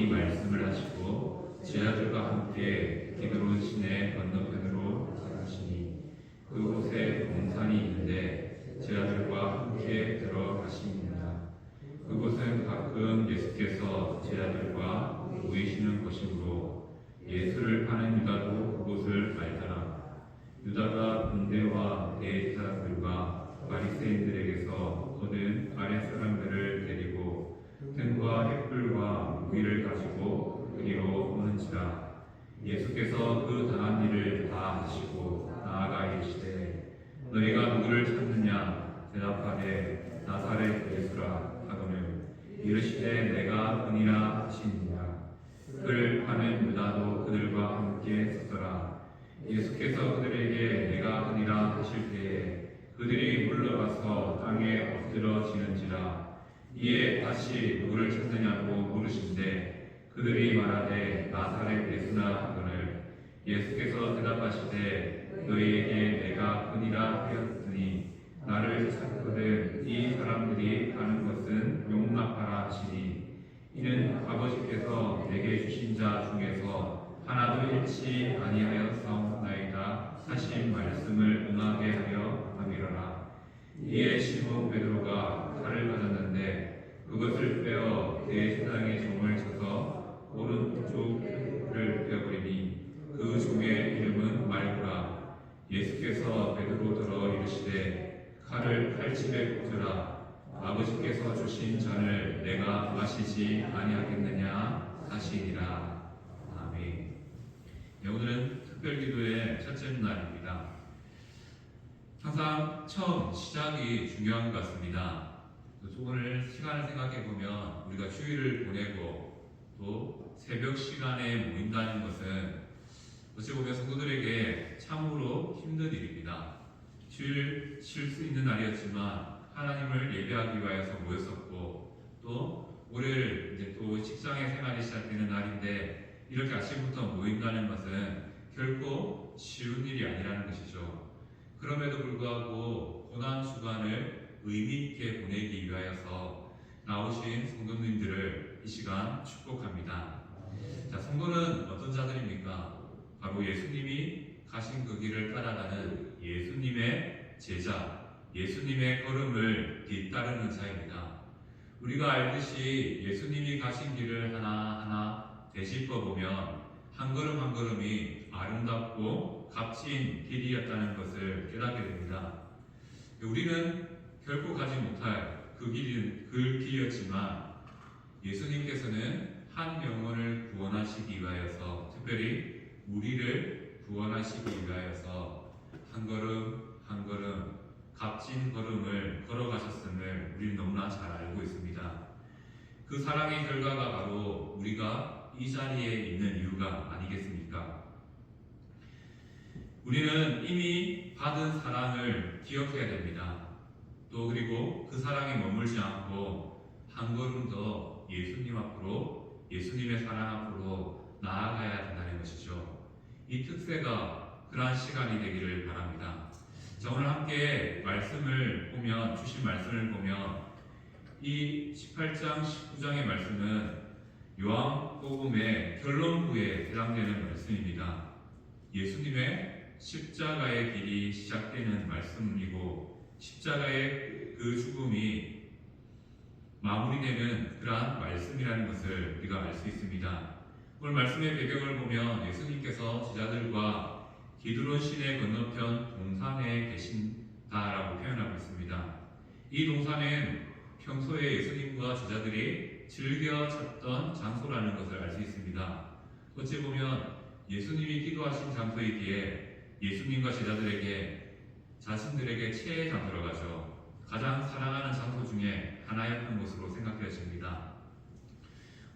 이 말씀을 하시고 제자들과 함께 기드론 시내 건너편으로 가시니 그곳에 동산이 있는데 제자들과 함께 들어가십니다. 그곳은 가끔 예수께서 제자들과 모이시는 곳이므로 예수를 파는 유다도 그곳을 알더라. 유다가 군대와 대제사장들과 바리새인들에게서 얻은 아랫사람들을 데리고 등과 횃불과 무기를 가지고 그리로 오는지라. 예수께서 그 당한 일을 다 하시고 나아가 이르시되 너희가 누구를 찾느냐 대답하되 나사렛 예수라 하거늘 이르시되 내가 그니라 하시니라. 그를 파는 유다도 그들과 함께 서더라. 예수께서 그들에게 내가 그니라 하실 때에 그들이 물러가서 땅에 엎드러지는지라. 이에 다시 누구를 찾느냐고 물으신대 그들이 말하되 나사렛 예수라 하거늘 예수께서 대답하시되 너희에게 내가 그니라 하였으니 나를 찾거든 이 사람들이 가는 것은 용납하라 하시니 이는 아버지께서 내게 주신 자 중에서 하나도 잃지 아니하였사옵나이다 하신 말씀을 응하게 하려 함이로라. 이에 시몬 베드로가 칼을 가졌는데 그것을 빼어 대제사장의 종을 쳐서 오른쪽을 베어버리니 그 종의 이름은 말구라. 예수께서 베드로더러 이르시되 칼을 칼집에 꽂으라. 아버지께서 주신 잔을 내가 마시지 아니하겠느냐 하시니라. 아멘. 네, 오늘은 특별기도의 첫째 날입니다. 항상 처음 시작이 중요한 것 같습니다. 오늘 시간을 생각해 보면 우리가 주일을 보내고 또 새벽 시간에 모인다는 것은 어찌 보면 성도들에게 참으로 힘든 일입니다. 주일 쉴 수 있는 날이었지만 하나님을 예배하기 위하여서 모였었고 또 월요일 이제 또 직장의 생활이 시작되는 날인데 이렇게 아침부터 모인다는 것은 결코 쉬운 일이 아니라는 것이죠. 그럼에도 불구하고 고난 주간을 의미 있게 보내기 위하여서 나오신 성도님들을 이 시간 축복합니다. 자, 성도는 어떤 자들입니까? 바로 예수님이 가신 그 길을 따라가는 예수님의 제자, 예수님의 걸음을 뒤따르는 자입니다. 우리가 알듯이 예수님이 가신 길을 하나하나 되짚어 보면 한 걸음 한 걸음이 아름답고 값진 길이었다는 것을 깨닫게 됩니다. 우리는 결코 가지 못할 그 길이었지만 예수님께서는 한 영혼을 구원하시기 위하여서 특별히 우리를 구원하시기 위하여서 한 걸음 한 걸음 값진 걸음을 걸어가셨음을 우리는 너무나 잘 알고 있습니다. 그 사랑의 결과가 바로 우리가 이 자리에 있는 이유가 아니겠습니까? 우리는 이미 받은 사랑을 기억해야 됩니다. 또 그리고 그 사랑에 머물지 않고 한 걸음 더 예수님 앞으로, 예수님의 사랑 앞으로 나아가야 된다는 것이죠. 이 특세가 그러한 시간이 되기를 바랍니다. 자, 오늘 함께 말씀을 보면, 주신 말씀을 보면 이 18장, 19장의 말씀은 요한복음의 결론부에 해당되는 말씀입니다. 예수님의 십자가의 길이 시작되는 말씀이고 십자가의 그 죽음이 마무리되는 그러한 말씀이라는 것을 우리가 알 수 있습니다. 오늘 말씀의 배경을 보면 예수님께서 제자들과 기드론 시내 건너편 동산에 계신다라고 표현하고 있습니다. 이 동산은 평소에 예수님과 제자들이 즐겨 찾던 장소라는 것을 알 수 있습니다. 어찌 보면 예수님이 기도하신 장소이기에 예수님과 제자들에게 자신들에게 최애 장소로 가죠. 가장 사랑하는 장소 중에 하나였던 것으로 생각되어집니다.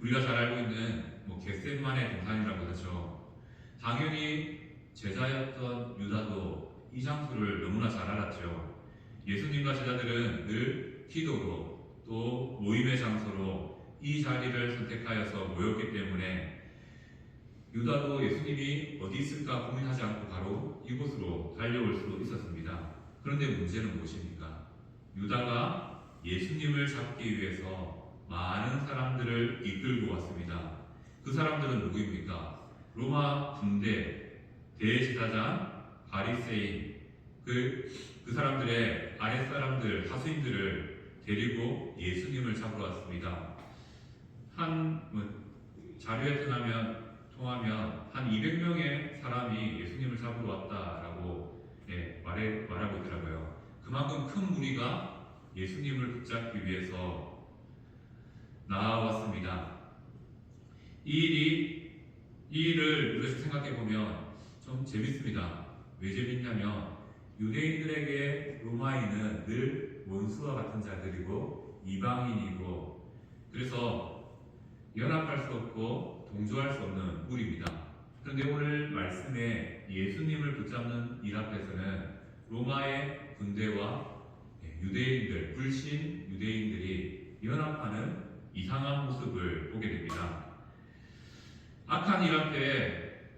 우리가 잘 알고 있는 겟세마네 동산이라고 하죠. 당연히 제자였던 유다도 이 장소를 너무나 잘 알았죠. 예수님과 제자들은 늘 기도로 또 모임의 장소로 이 자리를 선택하여서 모였기 때문에 유다도 예수님이 어디 있을까 고민하지 않고 바로 이곳으로 달려올 수 있었습니다. 그런데 문제는 무엇입니까? 유다가 예수님을 잡기 위해서 많은 사람들을 이끌고 왔습니다. 그 사람들은 누구입니까? 로마 군대 대제사장 바리새인 그 사람들의 아랫사람들 하수인들을 데리고 예수님을 잡으러 왔습니다. 자료에 통하면 한 200명의 사람이 예수님을 잡으러 왔다라고 말하고 있더라고요. 그만큼 큰 무리가 예수님을 붙잡기 위해서 나왔습니다. 이 일을 우리가 생각해 보면 좀 재밌습니다. 왜 재밌냐면 유대인들에게 로마인은 늘 원수와 같은 자들이고 이방인이고 그래서 연합할 수 없고 동조할 수 없는 무리입니다. 그런데 오늘 말씀에 예수님을 붙잡는 일 앞에서는 로마의 군대와 유대인들, 불신 유대인들이 연합하는 이상한 모습을 보게 됩니다. 악한 일 앞에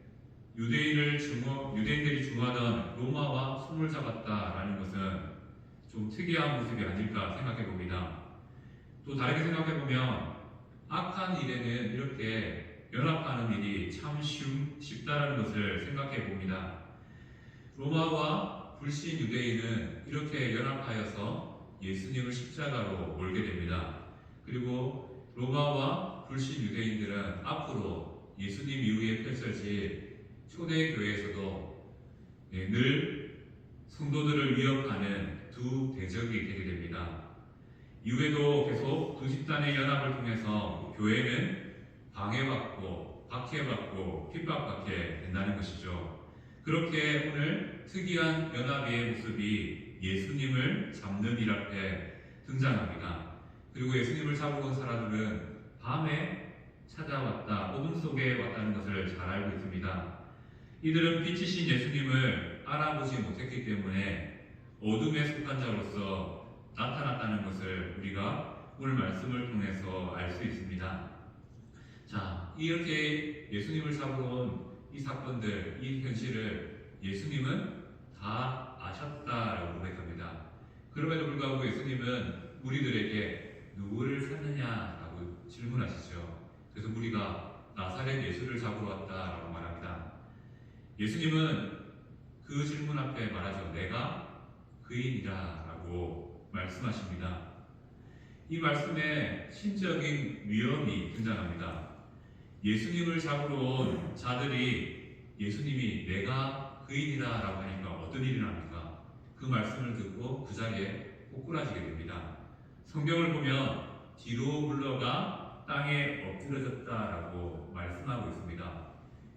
유대인들이 중하던 로마와 손을 잡았다라는 것은 좀 특이한 모습이 아닐까 생각해 봅니다. 또 다르게 생각해 보면 악한 일에는 이렇게 연합하는 일이 참 쉽다라는 것을 생각해 봅니다. 로마와 불신 유대인은 이렇게 연합하여서 예수님을 십자가로 몰게 됩니다. 그리고 로마와 불신 유대인들은 앞으로 예수님 이후에 펼쳐질 초대교회에서도 늘 성도들을 위협하는 두 대적이 되게 됩니다. 이후에도 계속 두 집단의 연합을 통해서 교회는 방해받고 박해받고 핍박받게 된다는 것이죠. 그렇게 오늘 특이한 연합의 모습이 예수님을 잡는 일 앞에 등장합니다. 그리고 예수님을 잡으러 온 사람들은 밤에 찾아왔다, 어둠 속에 왔다는 것을 잘 알고 있습니다. 이들은 빛이신 예수님을 알아보지 못했기 때문에 어둠에 속한 자로서 나타났다는 것을 우리가 오늘 말씀을 통해서 알 수 있습니다. 자, 이렇게 예수님을 잡으러 온 이 사건들, 이 현실을 예수님은 다 아셨다라고 고백합니다. 그럼에도 불구하고 예수님은 우리들에게 누구를 찾느냐라고 질문하시죠. 그래서 우리가 나사렛 예수를 잡으러 왔다라고 말합니다. 예수님은 그 질문 앞에 말하죠. 내가 그인이라라고 말씀하십니다. 이 말씀에 신적인 위험이 등장합니다. 예수님을 잡으러 온 자들이 예수님이 내가 그인이다라고 하니까 어떤 일이 납니까? 그 말씀을 듣고 그 자리에 꼬꾸라지게 됩니다. 성경을 보면 뒤로 물러가 땅에 엎드려졌다라고 말씀하고 있습니다.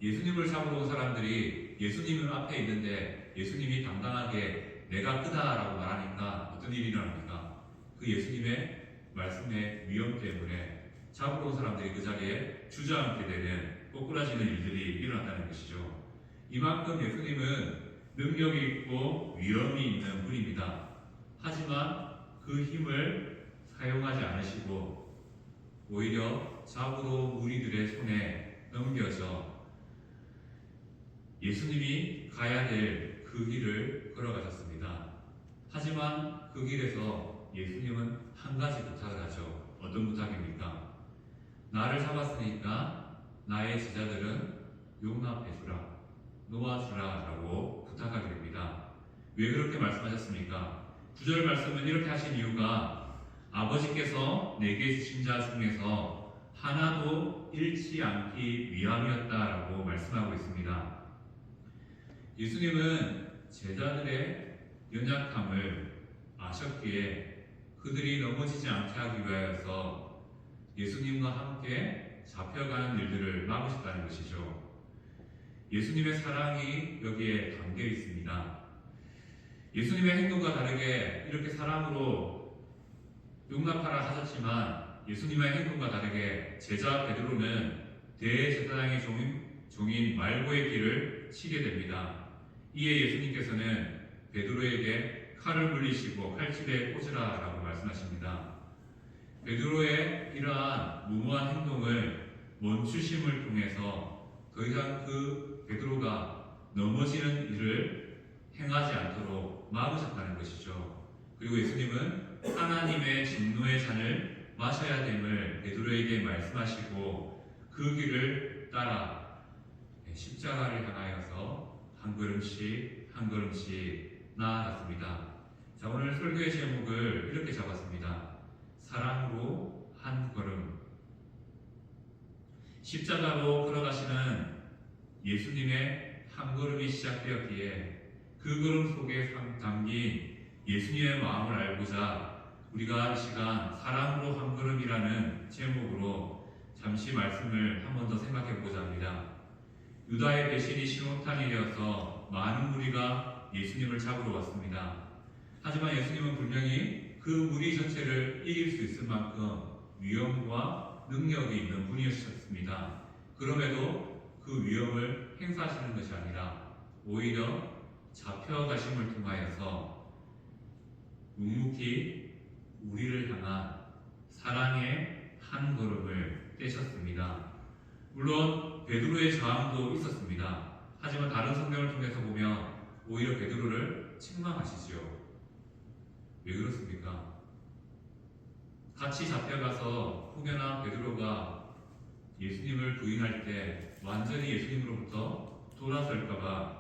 예수님을 잡으러 온 사람들이 예수님 앞에 있는데 예수님이 당당하게 내가 크다라고 말하니까 어떤 일이 일어납니까? 그 예수님의 말씀의 위험 때문에 잡으러 온 사람들이 그 자리에 주저앉게 되는 꼬꾸라지는 일들이 일어났다는 것이죠. 이만큼 예수님은 능력이 있고 위험이 있는 분입니다. 하지만 그 힘을 사용하지 않으시고 오히려 잡으러 무리들의 손에 넘겨져 예수님이 가야 될 그 길을 걸어가셨습니다. 하지만 그 길에서 예수님은 한 가지 부탁을 하죠. 어떤 부탁입니까? 나를 잡았으니까 나의 제자들은 용납해주라, 놓아주라 라고 부탁하게 됩니다. 왜 그렇게 말씀하셨습니까? 9절 말씀은 이렇게 하신 이유가 아버지께서 내게 주신 자 중에서 하나도 잃지 않기 위함이었다라고 말씀하고 있습니다. 예수님은 제자들의 연약함을 아셨기에 그들이 넘어지지 않게 하기 위하여서 예수님과 함께 잡혀가는 일들을 막으셨다는 것이죠. 예수님의 사랑이 여기에 담겨 있습니다. 예수님의 행동과 다르게 이렇게 사랑으로 용납하라 하셨지만 예수님의 행동과 다르게 제자 베드로는 대제사장의 종인 말고의 길을 치게 됩니다. 이에 예수님께서는 베드로에게 칼을 물리시고 칼집에 꽂으라 라고 말씀하십니다. 베드로의 이러한 무모한 행동을 멈추심을 통해서 더 이상 그 베드로가 넘어지는 일을 행하지 않도록 막으셨다는 것이죠. 그리고 예수님은 하나님의 진노의 잔을 마셔야 됨을 베드로에게 말씀하시고 그 길을 따라 십자가를 향하여서 한 걸음씩 한 걸음씩 나아갔습니다. 자, 오늘 설교의 제목을 이렇게 잡았습니다. 사랑으로 한 걸음. 십자가로 걸어가시는 예수님의 한 걸음이 시작되었기에 그 걸음 속에 담긴 예수님의 마음을 알고자 우리가 이 시간 사랑으로 한 걸음이라는 제목으로 잠시 말씀을 한 번 더 생각해 보고자 합니다. 유다의 배신이 신호탄이 되어서 많은 무리가 예수님을 잡으러 왔습니다. 하지만 예수님은 분명히 그 무리 전체를 이길 수 있을 만큼 위엄과 능력이 있는 분이셨습니다. 그럼에도 그 위엄을 행사하시는 것이 아니라 오히려 잡혀가심을 통하여서 묵묵히 우리를 향한 사랑의 한 걸음을 떼셨습니다. 물론 베드로의 저항도 있었습니다. 하지만 다른 성경을 통해서 보면 오히려 베드로를 책망하시지요. 왜 그렇습니까? 같이 잡혀가서 혹여나 베드로가 예수님을 부인할 때 완전히 예수님으로부터 돌아설까봐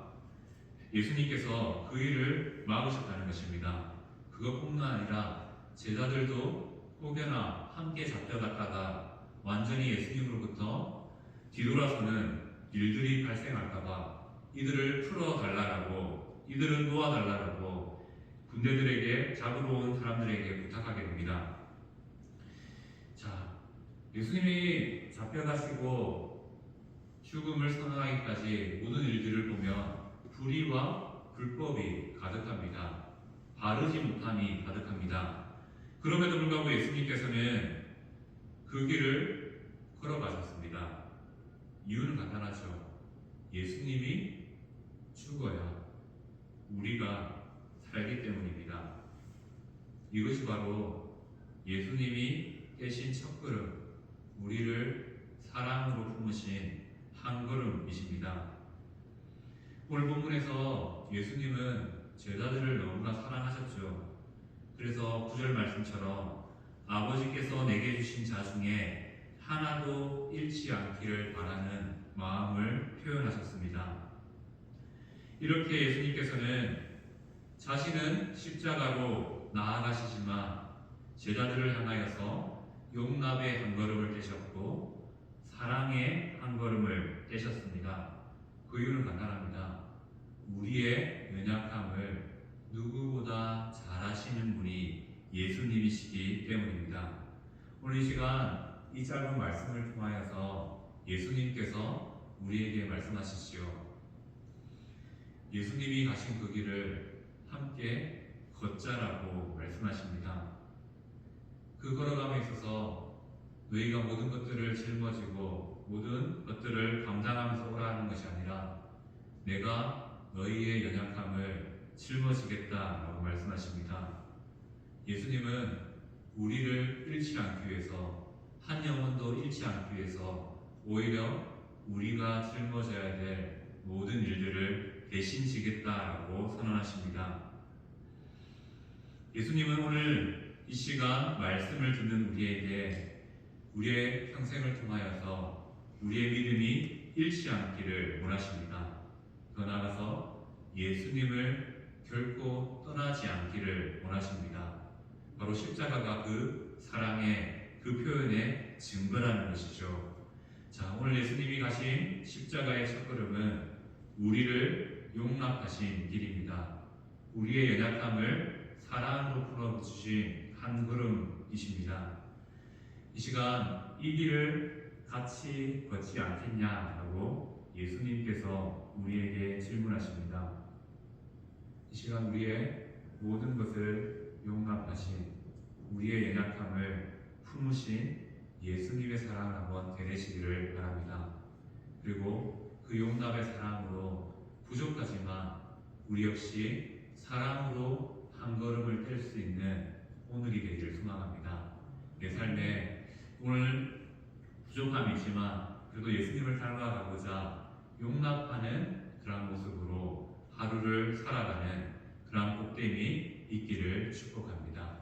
예수님께서 그 일을 막으셨다는 것입니다. 그것뿐만 아니라 제자들도 혹여나 함께 잡혀갔다가 완전히 예수님으로부터 뒤돌아서는 일들이 발생할까봐 이들을 풀어달라고, 이들은 놓아달라고 군대들에게, 잡으러 온 사람들에게 부탁하게 됩니다. 자, 예수님이 잡혀가시고 죽음을 선언하기까지 모든 일들을 보면 불의와 불법이 가득합니다. 바르지 못함이 가득합니다. 그럼에도 불구하고 예수님께서는 그 길을 걸어가셨습니다. 이유는 간단하죠. 예수님이 죽어야 우리가 살기 때문입니다. 이것이 바로 예수님이 떼신 첫걸음, 우리를 사랑으로 품으신 한 걸음이십니다. 오늘 본문에서 예수님은 제자들을 너무나 사랑하셨죠. 그래서 9절 말씀처럼 아버지께서 내게 주신 자 중에 하나도 잃지 않기를 바라는 마음을 표현하셨습니다. 이렇게 예수님께서는 자신은 십자가로 나아가시지만 제자들을 향하여서 용납의 한 걸음을 떼셨고 사랑의 한 걸음을 떼셨습니다. 그 이유는 간단합니다. 우리의 연약함을 누구보다 잘 아시는 분이 예수님이시기 때문입니다. 오늘 이 시간 이 짧은 말씀을 통하여서 예수님께서 우리에게 말씀하시지요. 예수님이 가신 그 길을 함께 걷자라고 말씀하십니다. 그 걸어감에 있어서 너희가 모든 것들을 짊어지고 모든 것들을 감당하면서 오라 하는 것이 아니라 내가 너희의 연약함을 짊어지겠다라고 말씀하십니다. 예수님은 우리를 잃지 않기 위해서, 한 영혼도 잃지 않기 위해서 오히려 우리가 짊어져야 될 모든 일들을 대신 지겠다라고 선언하십니다. 예수님은 오늘 이 시간 말씀을 듣는 우리에게 우리의 평생을 통하여서 우리의 믿음이 잃지 않기를 원하십니다. 더 나아가서 예수님을 결코 떠나지 않기를 원하십니다. 바로 십자가가 그 사랑의 그 표현의 증거라는 것이죠. 자, 오늘 예수님이 가신 십자가의 첫걸음은 우리를 용납하신 길입니다. 우리의 연약함을 사랑으로 풀어주신 한 걸음이십니다. 이 시간 이 길을 같이 걷지 않겠냐라고 예수님께서 우리에게 질문하십니다. 이 시간 우리의 모든 것을 용납하신, 우리의 연약함을 품으신 예수님의 사랑을 한번 되새시기를 바랍니다. 그리고 그 용납의 사랑으로 부족하지만 우리 역시 사랑으로 한 걸음을 뗄 수 있는 오늘이 되기를 소망합니다. 내 삶에 오늘 부족함이 있지만 그래도 예수님을 닮아가고자 용납하는 그런 모습으로 하루를 살아가는 그런 복됨이 있기를 축복합니다.